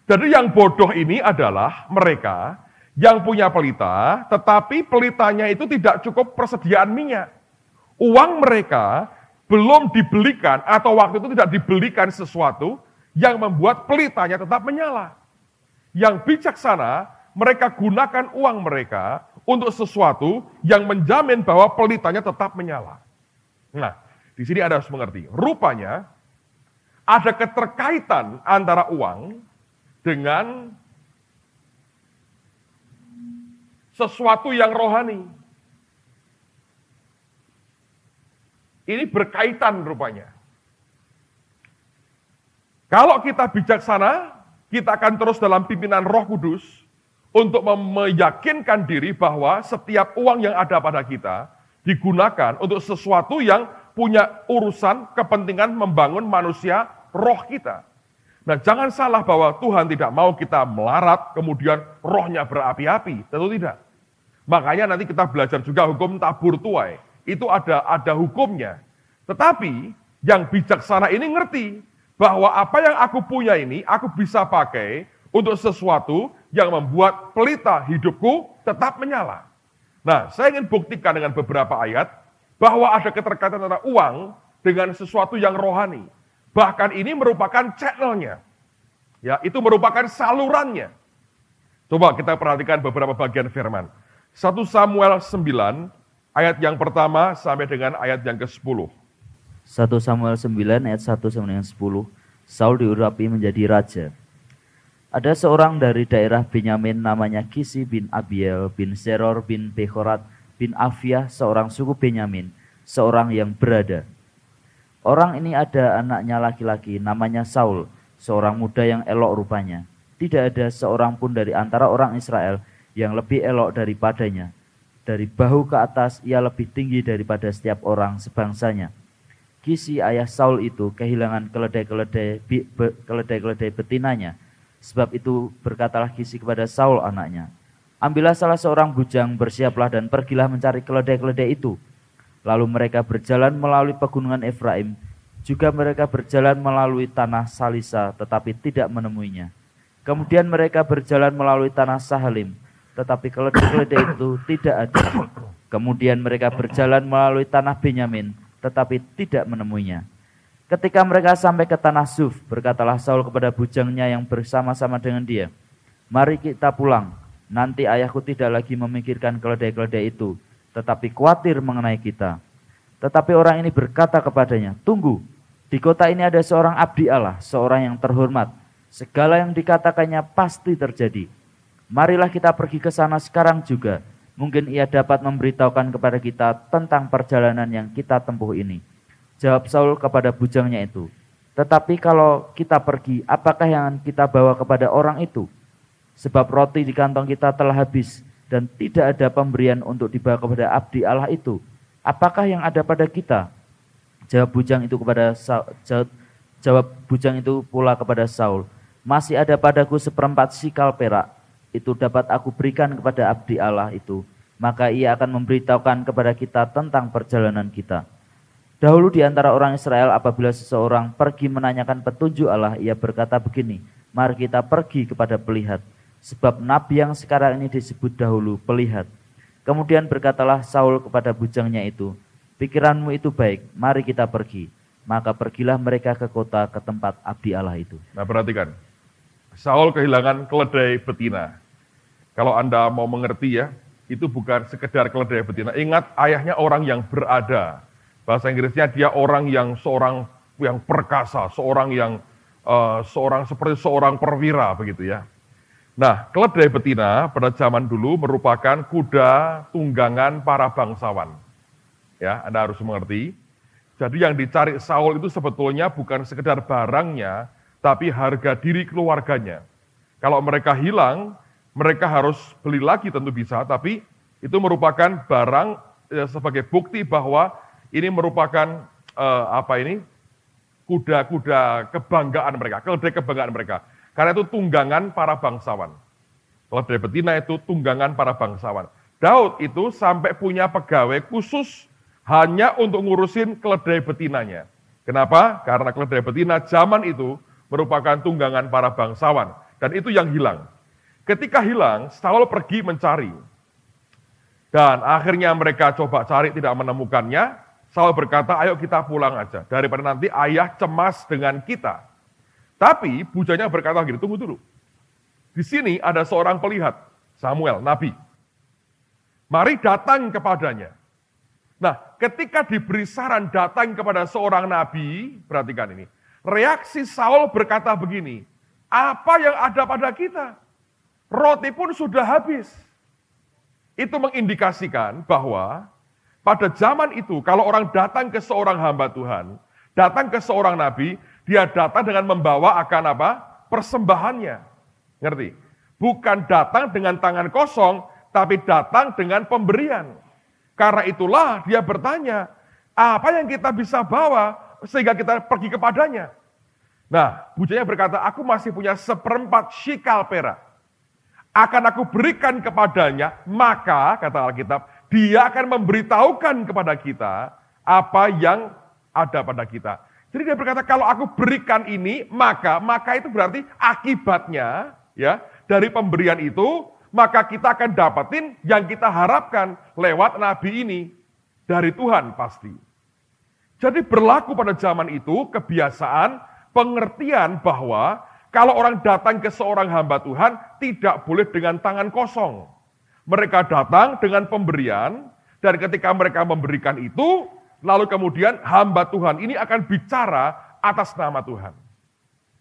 Jadi yang bodoh ini adalah mereka yang punya pelita, tetapi pelitanya itu tidak cukup persediaan minyak. Uang mereka belum dibelikan atau waktu itu tidak dibelikan sesuatu yang membuat pelitanya tetap menyala. Yang bijaksana, mereka gunakan uang mereka untuk sesuatu yang menjamin bahwa pelitanya tetap menyala. Nah, di sini Anda harus mengerti, rupanya ada keterkaitan antara uang dengan sesuatu yang rohani. Ini berkaitan rupanya. Kalau kita bijaksana, kita akan terus dalam pimpinan Roh Kudus untuk meyakinkan diri bahwa setiap uang yang ada pada kita digunakan untuk sesuatu yang punya urusan kepentingan membangun manusia roh kita. Nah, jangan salah bahwa Tuhan tidak mau kita melarat, kemudian rohnya berapi-api. Tentu tidak. Makanya nanti kita belajar juga hukum tabur tuai. Itu ada hukumnya. Tetapi yang bijaksana ini ngerti bahwa apa yang aku punya ini aku bisa pakai untuk sesuatu yang membuat pelita hidupku tetap menyala. Nah, saya ingin buktikan dengan beberapa ayat bahwa ada keterkaitan antara uang dengan sesuatu yang rohani. Bahkan ini merupakan channelnya. Ya, itu merupakan salurannya. Coba kita perhatikan beberapa bagian firman. 1 Samuel 9, ayat yang pertama sampai dengan ayat yang ke-10. 1 Samuel 9 ayat 1 sampai dengan 10. Saul diurapi menjadi raja. Ada seorang dari daerah Benyamin namanya Kisi bin Abiel bin Seror bin Bechorat bin Afiah, seorang suku Benyamin, seorang yang berada. Orang ini ada anaknya laki-laki namanya Saul, seorang muda yang elok rupanya. Tidak ada seorang pun dari antara orang Israel yang lebih elok daripadanya. Dari bahu ke atas ia lebih tinggi daripada setiap orang sebangsanya. Kisi ayah Saul itu kehilangan keledai betinanya. Sebab itu berkatalah Kisi kepada Saul anaknya, ambillah salah seorang bujang, bersiaplah dan pergilah mencari keledai-keledai itu. Lalu mereka berjalan melalui pegunungan Efraim. Juga mereka berjalan melalui tanah Salisa, tetapi tidak menemuinya. Kemudian mereka berjalan melalui tanah Sahalim, tetapi keledai-keledai itu tidak ada. Kemudian mereka berjalan melalui tanah Benyamin, tetapi tidak menemuinya. Ketika mereka sampai ke tanah Suf, berkatalah Saul kepada bujangnya yang bersama-sama dengan dia, mari kita pulang, nanti ayahku tidak lagi memikirkan keledai-keledai itu, tetapi khawatir mengenai kita. Tetapi orang ini berkata kepadanya, tunggu, di kota ini ada seorang abdi Allah, seorang yang terhormat. Segala yang dikatakannya pasti terjadi. Marilah kita pergi ke sana sekarang juga. Mungkin ia dapat memberitahukan kepada kita tentang perjalanan yang kita tempuh ini. Jawab Saul kepada bujangnya itu, tetapi kalau kita pergi, apakah yang kita bawa kepada orang itu? Sebab roti di kantong kita telah habis, dan tidak ada pemberian untuk dibawa kepada abdi Allah itu. Apakah yang ada pada kita? Jawab bujang itu pula kepada Saul, masih ada padaku 1/4 sikal perak, itu dapat aku berikan kepada abdi Allah itu, maka ia akan memberitahukan kepada kita tentang perjalanan kita. Dahulu di antara orang Israel apabila seseorang pergi menanyakan petunjuk Allah, ia berkata begini, mari kita pergi kepada pelihat, sebab nabi yang sekarang ini disebut dahulu pelihat. Kemudian berkatalah Saul kepada bujangnya itu, pikiranmu itu baik, mari kita pergi. Maka pergilah mereka ke kota, ke tempat abdi Allah itu. Nah, perhatikan, Saul kehilangan keledai betina. Kalau Anda mau mengerti ya, itu bukan sekedar keledai betina. Ingat, ayahnya orang yang berada. Bahasa Inggrisnya dia orang yang perkasa, seperti seorang perwira begitu ya. Nah, keledai betina pada zaman dulu merupakan kuda tunggangan para bangsawan. Ya, Anda harus mengerti. Jadi yang dicari Saul itu sebetulnya bukan sekedar barangnya, tapi harga diri keluarganya. Kalau mereka hilang, mereka harus beli lagi tentu bisa, tapi itu merupakan barang sebagai bukti bahwa ini merupakan kuda-kuda kebanggaan mereka, keledai kebanggaan mereka. Karena itu tunggangan para bangsawan. Keledai betina itu tunggangan para bangsawan. Daud itu sampai punya pegawai khusus hanya untuk ngurusin keledai betinanya. Kenapa? Karena keledai betina zaman itu merupakan tunggangan para bangsawan. Dan itu yang hilang. Ketika hilang, Saul pergi mencari. Dan akhirnya mereka coba cari tidak menemukannya. Saul berkata, ayo kita pulang aja. Daripada nanti ayah cemas dengan kita. Tapi bujanya berkata gini, tunggu dulu. Di sini ada seorang pelihat, Samuel, nabi. Mari datang kepadanya. Nah, ketika diberi saran datang kepada seorang nabi, perhatikan ini. Reaksi Saul berkata begini, apa yang ada pada kita? Roti pun sudah habis. Itu mengindikasikan bahwa pada zaman itu, kalau orang datang ke seorang hamba Tuhan, datang ke seorang nabi, dia datang dengan membawa akan apa? Persembahannya. Ngerti? Bukan datang dengan tangan kosong, tapi datang dengan pemberian. Karena itulah dia bertanya, apa yang kita bisa bawa sehingga kita pergi kepadanya? Nah, bujanya berkata, aku masih punya 1/4 shikal perak. Akan aku berikan kepadanya, maka, kata Alkitab, dia akan memberitahukan kepada kita apa yang ada pada kita. Jadi dia berkata, kalau aku berikan ini, maka itu berarti akibatnya, ya, dari pemberian itu, maka kita akan dapetin yang kita harapkan lewat nabi ini. Dari Tuhan pasti. Jadi berlaku pada zaman itu kebiasaan, pengertian bahwa kalau orang datang ke seorang hamba Tuhan, tidak boleh dengan tangan kosong. Mereka datang dengan pemberian, dan ketika mereka memberikan itu, lalu kemudian hamba Tuhan ini akan bicara atas nama Tuhan.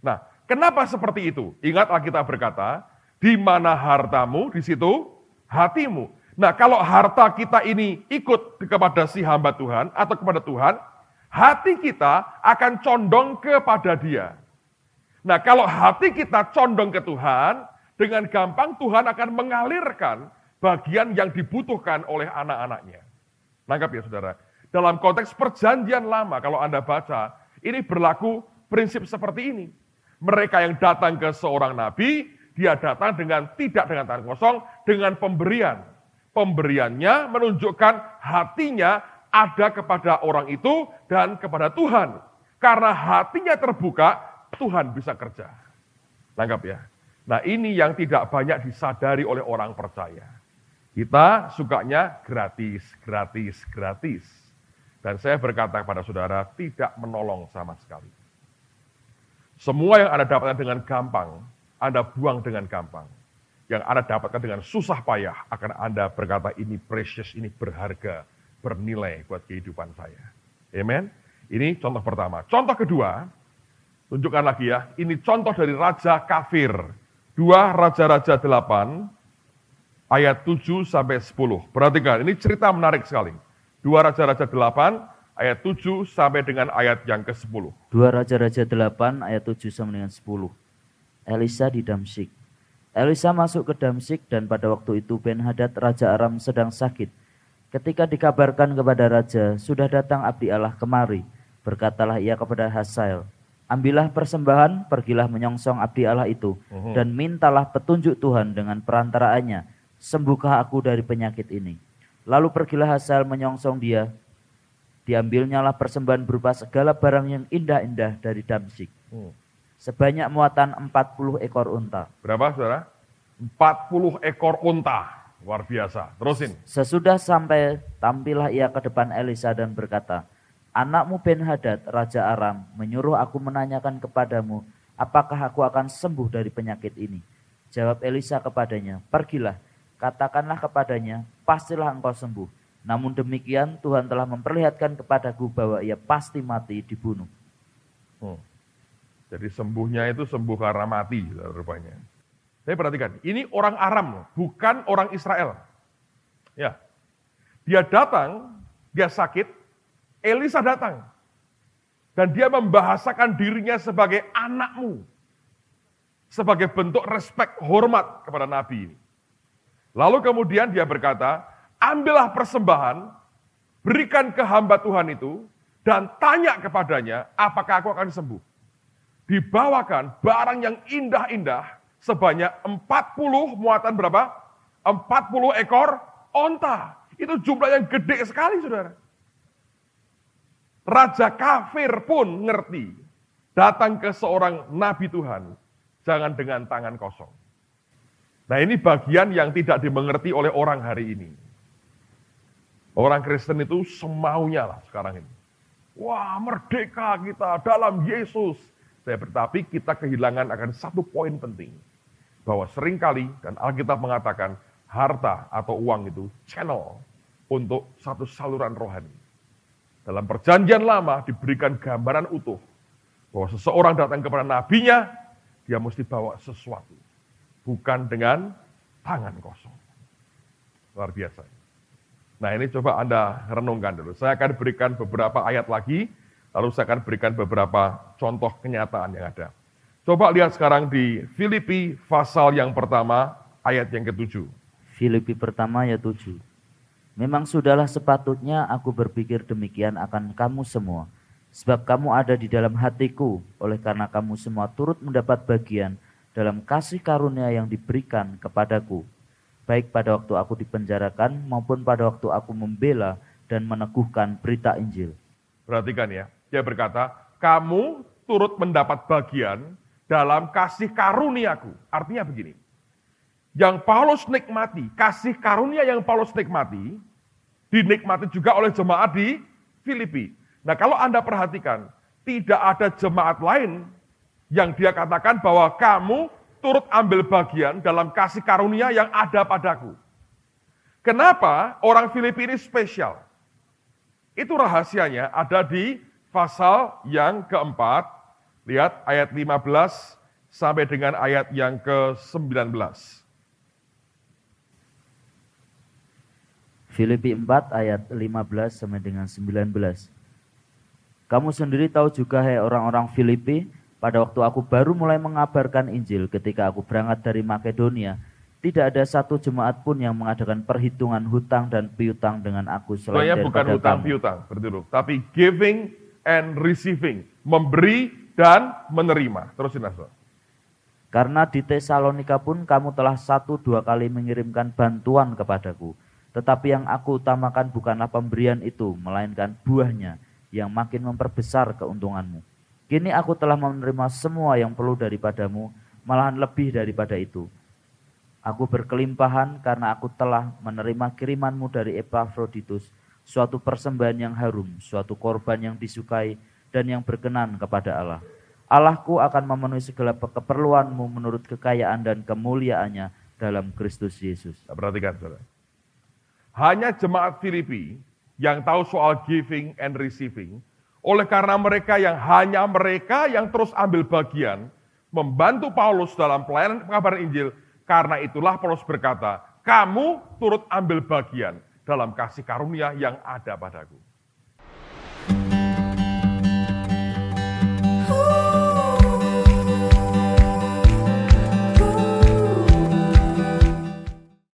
Nah, kenapa seperti itu? Ingat Alkitab berkata, di mana hartamu, di situ hatimu. Nah, kalau harta kita ini ikut kepada si hamba Tuhan atau kepada Tuhan, hati kita akan condong kepada Dia. Nah, kalau hati kita condong ke Tuhan, dengan gampang Tuhan akan mengalirkan bagian yang dibutuhkan oleh anak-anaknya. Nangkap ya saudara? Dalam konteks perjanjian lama, kalau Anda baca, ini berlaku prinsip seperti ini. Mereka yang datang ke seorang nabi, dia datang tidak dengan tangan kosong, dengan pemberian. Pemberiannya menunjukkan hatinya ada kepada orang itu dan kepada Tuhan. Karena hatinya terbuka, Tuhan bisa kerja. Nangkap ya? Nah, ini yang tidak banyak disadari oleh orang percaya. Kita sukanya gratis, gratis, gratis. Dan saya berkata kepada saudara, tidak menolong sama sekali. Semua yang Anda dapatkan dengan gampang, Anda buang dengan gampang. Yang Anda dapatkan dengan susah payah, akan Anda berkata, ini precious, ini berharga, bernilai buat kehidupan saya. Amen? Ini contoh pertama. Contoh kedua, tunjukkan lagi ya, ini contoh dari raja kafir. 2 Raja-Raja 8, ayat 7-10. Perhatikan, ini cerita menarik sekali. 2 Raja-Raja 8, ayat 7 sampai dengan ayat yang ke-10. 2 Raja-Raja 8, ayat 7 sampai dengan 10. Elisa di Damsyik. Elisa masuk ke Damsyik dan pada waktu itu Ben-Hadad Raja Aram sedang sakit. Ketika dikabarkan kepada raja, sudah datang abdi Allah kemari. Berkatalah ia kepada Hazael, ambillah persembahan, pergilah menyongsong abdi Allah itu, dan mintalah petunjuk Tuhan dengan perantaraannya, sembuhkah aku dari penyakit ini. Lalu pergilah Hazael menyongsong dia, diambilnyalah persembahan berupa segala barang yang indah-indah dari Damsyik. Sebanyak muatan 40 ekor unta. Berapa saudara? 40 ekor unta. Luar biasa. Terusin. Sesudah sampai, tampillah ia ke depan Elisa dan berkata, anakmu Ben-Hadad, Raja Aram, menyuruh aku menanyakan kepadamu, apakah aku akan sembuh dari penyakit ini? Jawab Elisa kepadanya, pergilah, katakanlah kepadanya, pastilah engkau sembuh. Namun demikian Tuhan telah memperlihatkan kepadaku bahwa ia pasti mati dibunuh. Jadi sembuhnya itu sembuh karena mati, rupanya. Saya perhatikan, ini orang Aram, bukan orang Israel. Ya, dia datang, dia sakit, Elisa datang. Dan dia membahasakan dirinya sebagai anakmu. Sebagai bentuk respek, hormat kepada Nabi ini. Lalu kemudian dia berkata, ambillah persembahan, berikan ke hamba Tuhan itu, dan tanya kepadanya, apakah aku akan sembuh. Dibawakan barang yang indah-indah, sebanyak 40 muatan berapa? 40 ekor onta. Itu jumlah yang gede sekali, saudara. Raja kafir pun ngerti, datang ke seorang nabi Tuhan, jangan dengan tangan kosong. Nah, ini bagian yang tidak dimengerti oleh orang hari ini. Orang Kristen itu semaunya lah sekarang ini. Wah, merdeka kita dalam Yesus. Tetapi kita kehilangan akan satu poin penting. Bahwa seringkali, dan Alkitab mengatakan, harta atau uang itu channel untuk satu saluran rohani. Dalam perjanjian lama diberikan gambaran utuh. Bahwa seseorang datang kepada nabinya, dia mesti bawa sesuatu. Bukan dengan tangan kosong. Luar biasa. Nah, ini coba Anda renungkan dulu. Saya akan berikan beberapa ayat lagi, lalu saya akan berikan beberapa contoh kenyataan yang ada. Coba lihat sekarang di Filipi pasal yang pertama, ayat yang ke-7. Filipi pertama ayat 7. Memang sudahlah sepatutnya aku berpikir demikian akan kamu semua, sebab kamu ada di dalam hatiku, oleh karena kamu semua turut mendapat bagian dalam kasih karunia yang diberikan kepadaku, baik pada waktu aku dipenjarakan maupun pada waktu aku membela dan meneguhkan berita Injil. Perhatikan ya, dia berkata, kamu turut mendapat bagian dalam kasih karuniaku. Artinya begini, yang Paulus nikmati, kasih karunia yang Paulus nikmati, dinikmati juga oleh jemaat di Filipi. Nah, kalau Anda perhatikan, tidak ada jemaat lain yang dia katakan bahwa kamu turut ambil bagian dalam kasih karunia yang ada padaku. Kenapa orang Filipi ini spesial? Itu rahasianya ada di pasal yang keempat. Lihat ayat 15 sampai dengan ayat yang ke-19. Filipi 4 ayat 15 sampai dengan 19. Kamu sendiri tahu juga, hai orang-orang Filipi, pada waktu aku baru mulai mengabarkan Injil ketika aku berangkat dari Makedonia, tidak ada satu jemaat pun yang mengadakan perhitungan hutang dan piutang dengan aku selain daripada bukan hutang kamu. piutang, betul, tapi giving and receiving, memberi dan menerima. Terusin, Saudara. Karena di Tesalonika pun kamu telah 1-2 kali mengirimkan bantuan kepadaku, tetapi yang aku utamakan bukanlah pemberian itu, melainkan buahnya yang makin memperbesar keuntunganmu. Kini aku telah menerima semua yang perlu daripadamu, malahan lebih daripada itu. Aku berkelimpahan karena aku telah menerima kirimanmu dari Epafroditus, suatu persembahan yang harum, suatu korban yang disukai dan yang berkenan kepada Allah. Allahku akan memenuhi segala keperluanmu menurut kekayaan dan kemuliaannya dalam Kristus Yesus. Perhatikan, saudara. Hanya jemaat Filipi yang tahu soal giving and receiving, oleh karena mereka yang terus ambil bagian, membantu Paulus dalam pelayanan pengabaran Injil, karena itulah Paulus berkata, kamu turut ambil bagian dalam kasih karunia yang ada padaku.